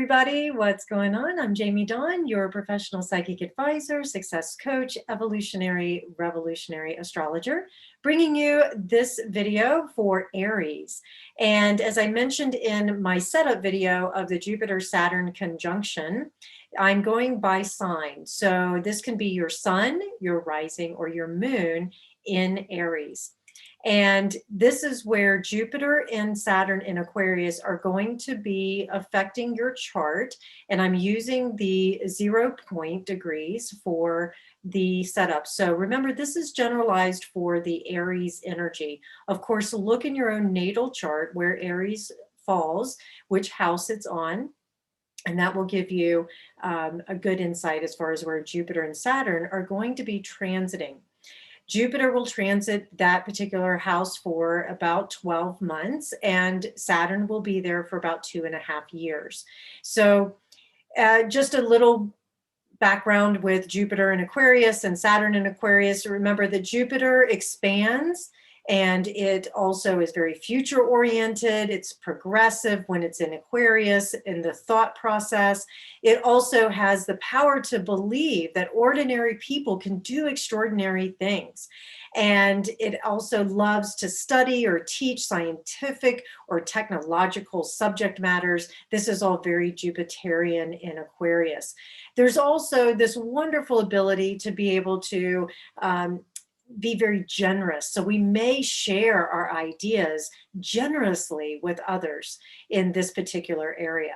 everybody. What's going on? I'm Jamie Dawn, your professional psychic advisor, success coach, evolutionary, revolutionary astrologer, bringing you this video for Aries. And as I mentioned in my setup video of the Jupiter-Saturn conjunction, I'm going by sign. So this can be your sun, your rising, or your moon in Aries. And this is where Jupiter and Saturn in Aquarius are going to be affecting your chart. And I'm using the 0 point degrees for the setup. So remember, this is generalized for the Aries energy. Of course, look in your own natal chart where Aries falls, which house it's on. And that will give you a good insight as far as where Jupiter and Saturn are going to be transiting. Jupiter will transit that particular house for about 12 months, and Saturn will be there for about 2.5 years. So just a little background with Jupiter in Aquarius and Saturn in Aquarius. Remember that Jupiter expands, and it also is very future oriented. It's progressive when it's in Aquarius in the thought process. It also has the power to believe that ordinary people can do extraordinary things. And it also loves to study or teach scientific or technological subject matters. This is all very Jupiterian in Aquarius. There's also this wonderful ability to be able to be very generous. So we may share our ideas generously with others in this particular area.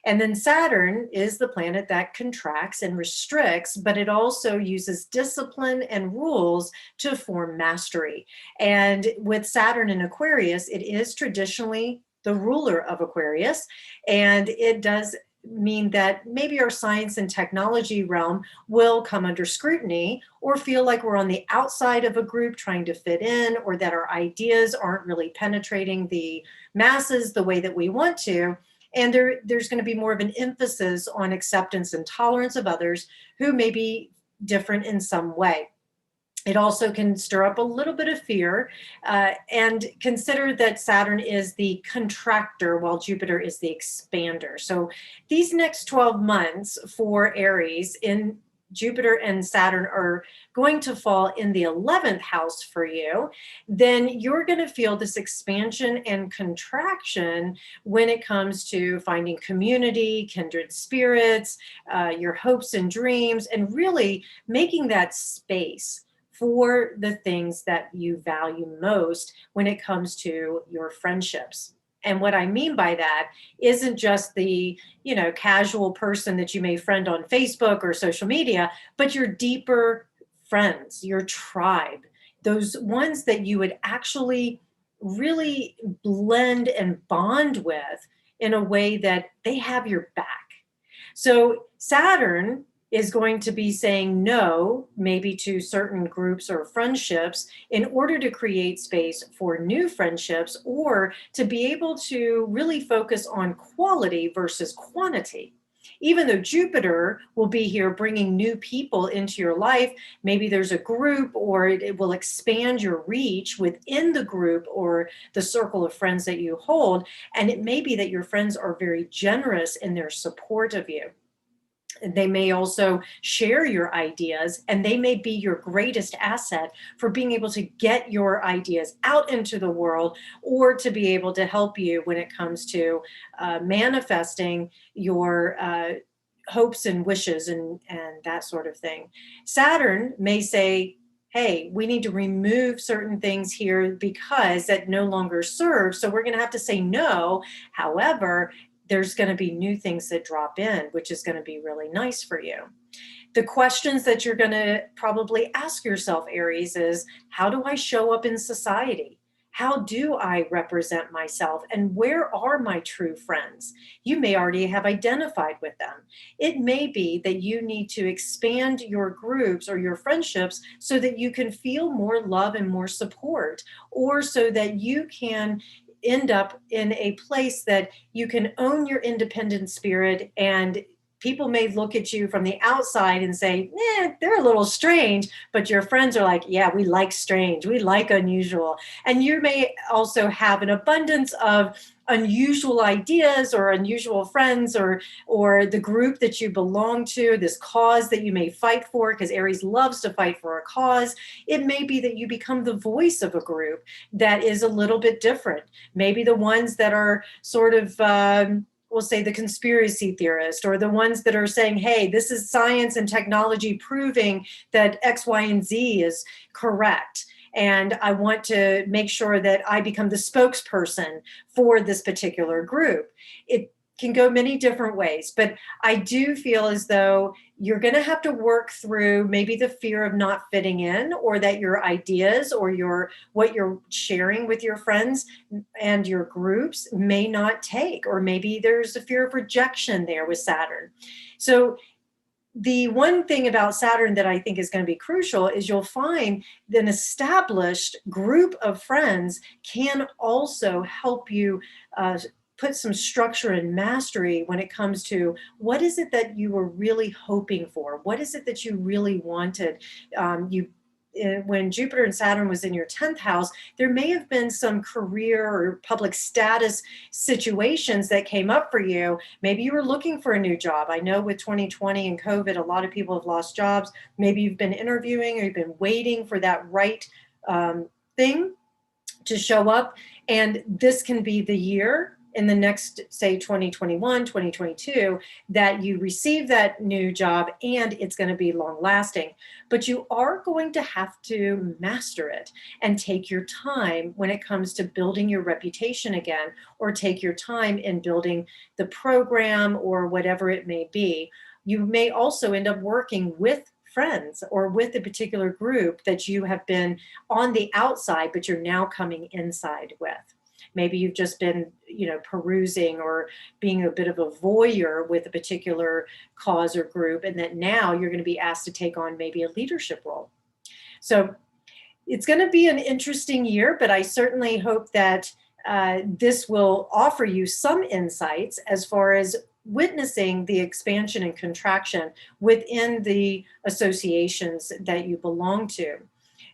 And then Saturn is the planet that contracts and restricts, but it also uses discipline and rules to form mastery. And with Saturn in Aquarius, it is traditionally the ruler of Aquarius, and it does mean that maybe our science and technology realm will come under scrutiny or feel like we're on the outside of a group trying to fit in, or that our ideas aren't really penetrating the masses the way that we want to. And there's going to be more of an emphasis on acceptance and tolerance of others who may be different in some way. It also can stir up a little bit of fear, and consider that Saturn is the contractor while Jupiter is the expander. So these next 12 months for Aries in Jupiter and Saturn are going to fall in the 11th house for you. Then you're going to feel this expansion and contraction when it comes to finding community, kindred spirits, your hopes and dreams, and really making that space for the things that you value most when it comes to your friendships. And what I mean by that isn't just the, casual person that you may friend on Facebook or social media, but your deeper friends, your tribe, those ones that you would actually really blend and bond with in a way that they have your back. So Saturn is going to be saying no, maybe to certain groups or friendships in order to create space for new friendships, or to be able to really focus on quality versus quantity. Even though Jupiter will be here bringing new people into your life, maybe there's a group, or it will expand your reach within the group or the circle of friends that you hold. And it may be that your friends are very generous in their support of you. They may also share your ideas, and they may be your greatest asset for being able to get your ideas out into the world, or to be able to help you when it comes to manifesting your hopes and wishes and that sort of thing. Saturn may say, hey, we need to remove certain things here because that no longer serves. So we're going to have to say no. However, there's going to be new things that drop in, which is going to be really nice for you. The questions that you're going to probably ask yourself, Aries, is how do I show up in society? How do I represent myself? And where are my true friends? You may already have identified with them. It may be that you need to expand your groups or your friendships so that you can feel more love and more support, or so that you can end up in a place that you can own your independent spirit and people may look at you from the outside and say, they're a little strange, but your friends are like, yeah, we like strange, we like unusual. And you may also have an abundance of unusual ideas or unusual friends, or the group that you belong to, this cause that you may fight for, because Aries loves to fight for a cause. It may be that you become the voice of a group that is a little bit different. Maybe the ones that are sort of we'll say the conspiracy theorist, or the ones that are saying, hey, this is science and technology proving that X, Y, and Z is correct. And I want to make sure that I become the spokesperson for this particular group. It can go many different ways, but I do feel as though you're going to have to work through maybe the fear of not fitting in, or that your ideas or what you're sharing with your friends and your groups may not take, or maybe there's a fear of rejection there with Saturn. So the one thing about Saturn that I think is going to be crucial is you'll find that an established group of friends can also help you put some structure and mastery when it comes to what is it that you were really hoping for? What is it that you really wanted? When Jupiter and Saturn was in your 10th house, there may have been some career or public status situations that came up for you. Maybe you were looking for a new job. I know with 2020 and COVID, a lot of people have lost jobs. Maybe you've been interviewing, or you've been waiting for that right thing to show up. And this can be the year in the next, say, 2021, 2022, that you receive that new job, and it's going to be long lasting. But you are going to have to master it and take your time when it comes to building your reputation again, or take your time in building the program or whatever it may be. You may also end up working with friends or with a particular group that you have been on the outside, but you're now coming inside with. Maybe you've just been, perusing or being a bit of a voyeur with a particular cause or group, and that now you're going to be asked to take on maybe a leadership role. So it's going to be an interesting year, but I certainly hope that this will offer you some insights as far as witnessing the expansion and contraction within the associations that you belong to.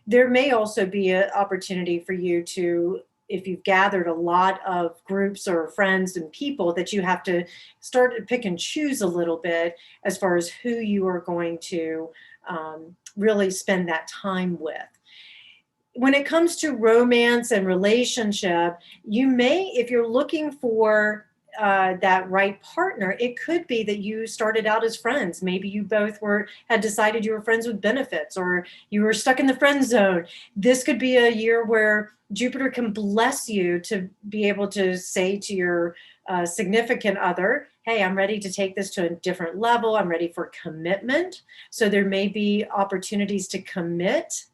There may also be an opportunity for you to, if you've gathered a lot of groups or friends and people, that you have to start to pick and choose a little bit as far as who you are going to really spend that time with. When it comes to romance and relationship, you may, if you're looking for that right partner, it could be that you started out as friends. Maybe you both had decided you were friends with benefits, or you were stuck in the friend zone. This could be a year where Jupiter can bless you to be able to say to your significant other, hey, I'm ready to take this to a different level. I'm ready for commitment. So there may be opportunities to commit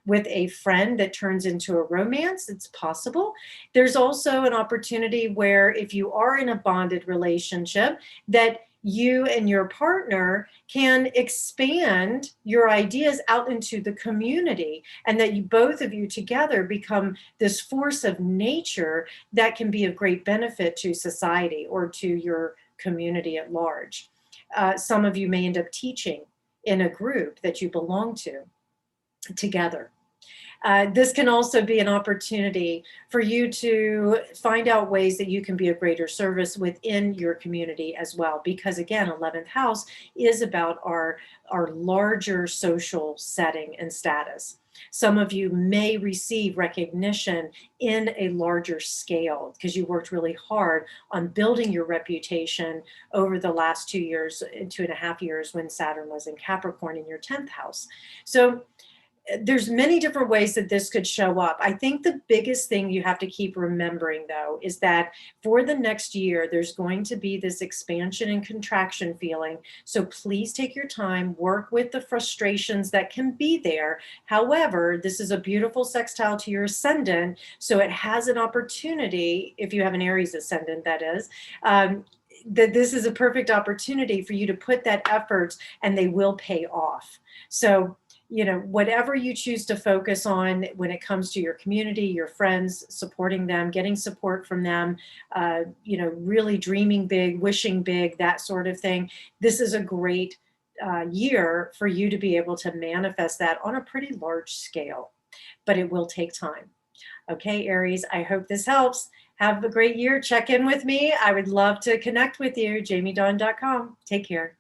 with a friend that turns into a romance. It's possible. There's also an opportunity where, if you are in a bonded relationship, that you and your partner can expand your ideas out into the community, and that you both of you together become this force of nature that can be of great benefit to society or to your community at large. Some of you may end up teaching in a group that you belong to together. This can also be an opportunity for you to find out ways that you can be of greater service within your community as well. Because again, 11th house is about our larger social setting and status. Some of you may receive recognition in a larger scale because you worked really hard on building your reputation over the last 2 years, 2.5 years, when Saturn was in Capricorn in your 10th house. So there's many different ways that this could show up. I think the biggest thing you have to keep remembering, though, is that for the next year, there's going to be this expansion and contraction feeling. So please take your time, work with the frustrations that can be there. However, this is a beautiful sextile to your ascendant. So it has an opportunity, if you have an Aries ascendant, that is, that this is a perfect opportunity for you to put that effort, and they will pay off. So whatever you choose to focus on when it comes to your community, your friends, supporting them, getting support from them, really dreaming big, wishing big, that sort of thing. This is a great year for you to be able to manifest that on a pretty large scale, but it will take time. Okay, Aries, I hope this helps. Have a great year. Check in with me. I would love to connect with you. JamieDawn.com. Take care.